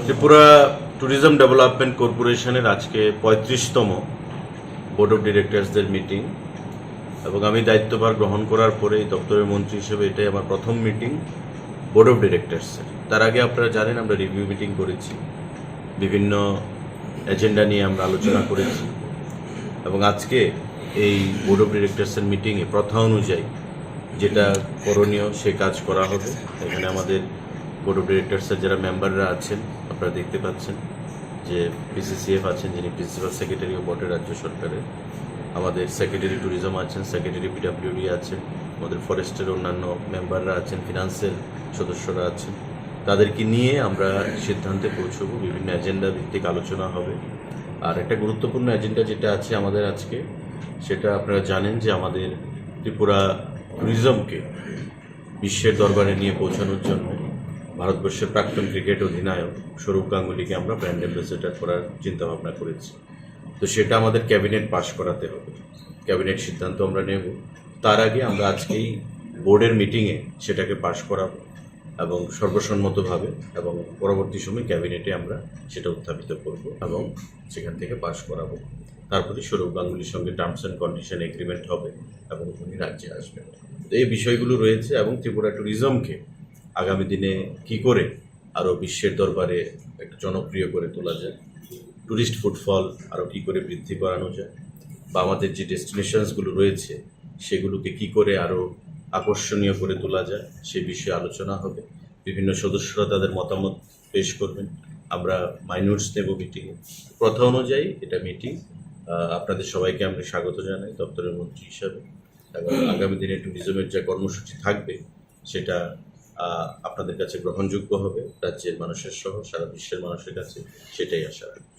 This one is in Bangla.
ত্রিপুরা ট্যুরিজম ডেভেলপমেন্ট কর্পোরেশনের আজকে 35তম বোর্ড অফ ডিরেক্টরসদের মিটিং এবং আমি দায়িত্বভার গ্রহণ করার পরে এই দপ্তরের মন্ত্রী হিসেবে এটাই আমার প্রথম মিটিং বোর্ড অফ ডিরেক্টরসের। তার আগে আপনারা জানেন আমরা রিভিউ মিটিং করেছি, বিভিন্ন এজেন্ডা নিয়ে আমরা আলোচনা করেছি এবং আজকে এই বোর্ড অফ ডিরেক্টরসের মিটিংয়ে প্রথা অনুযায়ী যেটা করণীয় সে কাজ করা হবে। এখানে আমাদের বোর্ড অফ ডিরেক্টরসের যারা মেম্বাররা আছেন আপনারা দেখতে পাচ্ছেন যে পিসিসিএফ আছেন যিনি প্রিন্সিপাল সেক্রেটারি অফ বোর্ডের রাজ্য সরকারের, আমাদের সেক্রেটারি ট্যুরিজম আছেন, সেক্রেটারি পিডব্লিউডি আছেন, আমাদের ফরেস্টের অন্যান্য মেম্বাররা আছেন, ফিনান্সিয়াল সদস্যরা আছেন। তাদেরকে নিয়ে আমরা সিদ্ধান্তে পৌঁছব, বিভিন্ন এজেন্ডা ভিত্তিক আলোচনা হবে। আর একটা গুরুত্বপূর্ণ এজেন্ডা যেটা আছে আমাদের আজকে, সেটা আপনারা জানেন যে আমাদের ত্রিপুরা ট্যুরিজমকে বিশ্বের দরবারে নিয়ে পৌঁছানোর জন্য ভারতবর্ষের প্রাক্তন ক্রিকেট অধিনায়ক সৌরভ গাঙ্গুলিকে আমরা ব্র্যান্ড অ্যাম্বাসেডর করার চিন্তাভাবনা করেছি। তো সেটা আমাদের ক্যাবিনেট পাশ করাতে হবে, ক্যাবিনেট সিদ্ধান্ত আমরা নেব। তার আগে আমরা আজকেই বোর্ডের মিটিংয়ে সেটাকে পাশ করাবো এবং সর্বসম্মতভাবে, এবং পরবর্তী সময় ক্যাবিনেটে আমরা সেটা উত্থাপিত করব এবং সেখান থেকে পাশ করাবো। তারপরে সৌরভ গাঙ্গুলির সঙ্গে টার্মস অ্যান্ড কন্ডিশন এগ্রিমেন্ট হবে এবং উনি রাজ্যে আসবেন। তো এই বিষয়গুলো রয়েছে এবং ত্রিপুরা ট্যুরিজমকে আগামী দিনে কি করে আরও বিশ্বের দরবারে একটু জনপ্রিয় করে তোলা যায়, ট্যুরিস্ট ফুটফল আরও কী করে বৃদ্ধি করানো যায়, বা আমাদের যে ডেস্টিনেশনসগুলো রয়েছে সেগুলোকে কি করে আরও আকর্ষণীয় করে তোলা যায় সে বিষয়ে আলোচনা হবে। বিভিন্ন সদস্যরা তাদের মতামত পেশ করবেন, আমরা মাইনর্স নেব মিটিংয়ে। প্রথা অনুযায়ী এটা মিটিং, আপনাদের সবাইকে আমি স্বাগত জানাই দপ্তরের মন্ত্রী হিসাবে, এবং আগামী দিনে ট্যুরিজমের যে কর্মসূচি থাকবে সেটা আপনাদের কাছে গ্রহণযোগ্য হবে, রাজ্যের মানুষের সহ সারা বিশ্বের মানুষের কাছে সেটাই আশা রাখি।